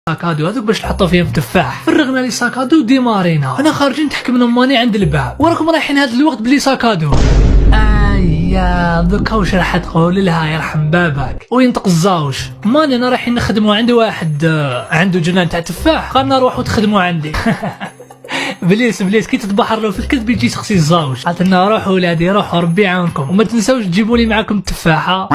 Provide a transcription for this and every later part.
ساكادو هذوك باش تحطوا فيهم تفاح. فرغنا لي ساكادو وديمارينا. انا خارجين تحكمنا ماني عند الباب وراكم رايحين هذا الوقت بلي ساكادو. يا دوكا واش راح تقول لها يرحم بابك وينطق الزاوج؟ ماني انا رايحين نخدموا عند واحد عنده جنان تاع تفاح، قالنا روحوا تخدموا عندي. بليس كي تتبحر له في الكذب يجي يسقسي الزاوج. قالت لنا روحوا ولادي روحوا ربي يعاونكم وما تنساوش تجيبوا لي معاكم التفاحه.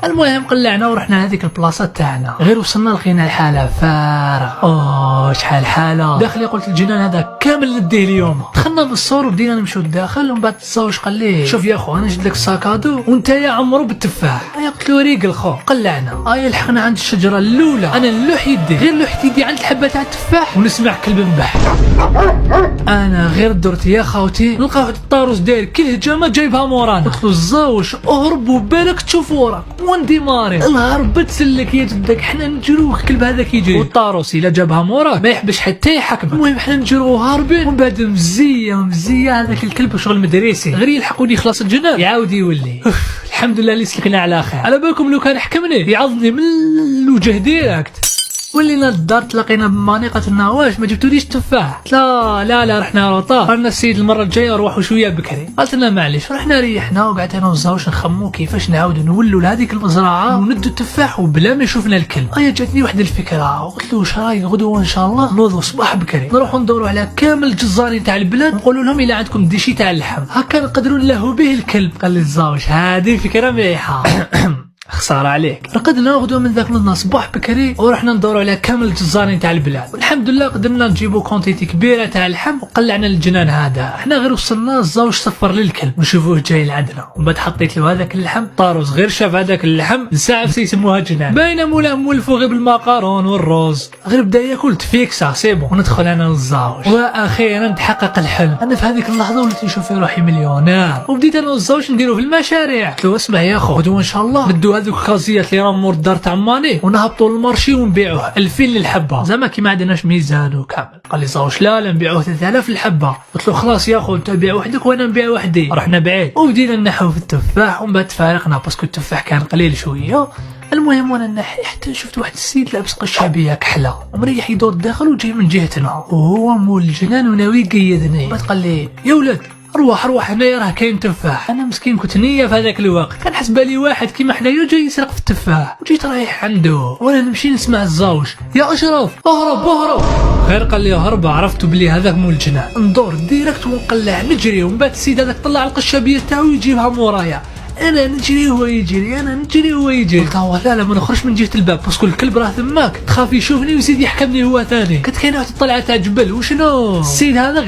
المهم قلعنا ورحنا لهذيك البلاصه تاعنا. غير وصلنا لقينا الحاله فارغه. شحال حاله داخلي. قلت الجنان هذا كامل نديه اليوم. دخلنا بالصور وبدينا نمشيو للداخل ومن بعد الزاوج قال لي شوف يا خو انا نجد لك الساكادو وانت يا عمرو بالتفاح. قلت له ريق الخو. قلعنا لحقنا عند الشجره الاولى. انا نلوح يدي غير لوحت يدي عند الحبه تاع التفاح ونسمع كلب نبح. انا غير درت يا خاوتي نلقى واحد الطاروس داير كل هجمه جايبها مورانا. قلت له الزاوج اهرب وبالك تشوف وراك وندي ماري. الهرب تسلك يا جدك حنا نجرو الكلب هذاك يجري والطاروس الا جابها موراك ما يحبش حتى يحكمك. المهم حنا نجرو هاربين ومن بعد مزيه هذاك الكلب شغل مدرسي غير يلحقوني يخلص الجنان يعاود يولي. الحمد لله اللي سلكنا على خير. على بالكم لو كان حكمني يعضني من الوجه ديريكت. ولينا للدار تلاقينا بماني. قالت لنا واش ما جبتوليش تفاح؟ لا رحنا روطا. قالنا السيد المره الجايه نروحوا شويه بكري. قالت لنا معليش. رحنا ريحنا وقعدت انا والزاوج نخمو كيفاش نعاودوا نولوا لهذيك المزرعه وندوا التفاح وبلا ما يشوفنا الكلب. جاتني واحد الفكره وقلت له واش رايك غدوه ان شاء الله نوضوا صباح بكري نروحوا ندوروا على كامل الجزارين تاع البلاد ونقولوا لهم الا عندكم ديشي تاع اللحم هكا نقدروا نلهوا به الكلب. قال لي الزاوج هذه فكره مليحه. خسارة عليك. رقدنا غدوة من ذاك النهار صباح بكري ورحنا ندوروا على كامل الجزارين تاع البلاد والحمد لله قدرنا نجيبوا كونتيتي كبيرة تاع اللحم وقلعنا الجنان هذا. احنا غير وصلنا الزاوج صفر للكلب ونشوفوه جاي لعندنا ومن بعد حطيت له هذاك اللحم. طاروس غير شاف هذاك اللحم لساعة يسموها جنان باينه مولا مولفو غير بالماكارون والروز. غير بدا ياكل تفيكسا سيبو وندخل انا للزاوج واخيرا تحقق الحلم. انا في هذيك اللحظة وليت نشوف في روحي مليونير وبديت انا والزاوج نديرو في المشاريع. قلت له اسمع يا خو غدوة ان شاء الله ندو هذوك الكازيات اللي راهم مور الدار تاع ماني ونهبطوا للمارشي ونبيعوه 2000 للحبه زعما كي ما عندناش ميزان وكامل. قال لي زاوج لا نبيعوه 3000 للحبه. قلت له خلاص يا خو انت بيع وحدك وانا نبيع وحدي. رحنا بعيد وبدينا نحو في التفاح ومن بعد تفارقنا باسكو التفاح كان قليل شويه. المهم وانا نحي حتى شفت واحد السيد لابس قشابيه كحله ومريح يدور الداخل وجاي من جهتنا وهو مول الجنان وناوي يقيدني. بعد قال لي يا ولد روح هنايا راه كاين تفاح. انا مسكين كنت نيه في هذاك الوقت كان حسب بالي واحد كيما حنايا جاي يسرق في التفاح وجيت رايح عنده وانا نمشي نسمع الزاوج يا اشرف اهرب. غير قال لي هرب عرفت بلي هذاك مول الجنان. ندور ديريكت ونقلع نجري ومن بعد السيد هذاك طلع القشابيه تاعو يجيبها مورايا. انا نجري وهو يجري انا نجري وهو يجري. قلت لا ما نخرجش من جهه الباب باسكو الكلب راه ثماك تخاف يشوفني ويزيد يحكمني هو ثاني. كانت كاينه واحد الطلعه تاع جبل وشنو السيد هذا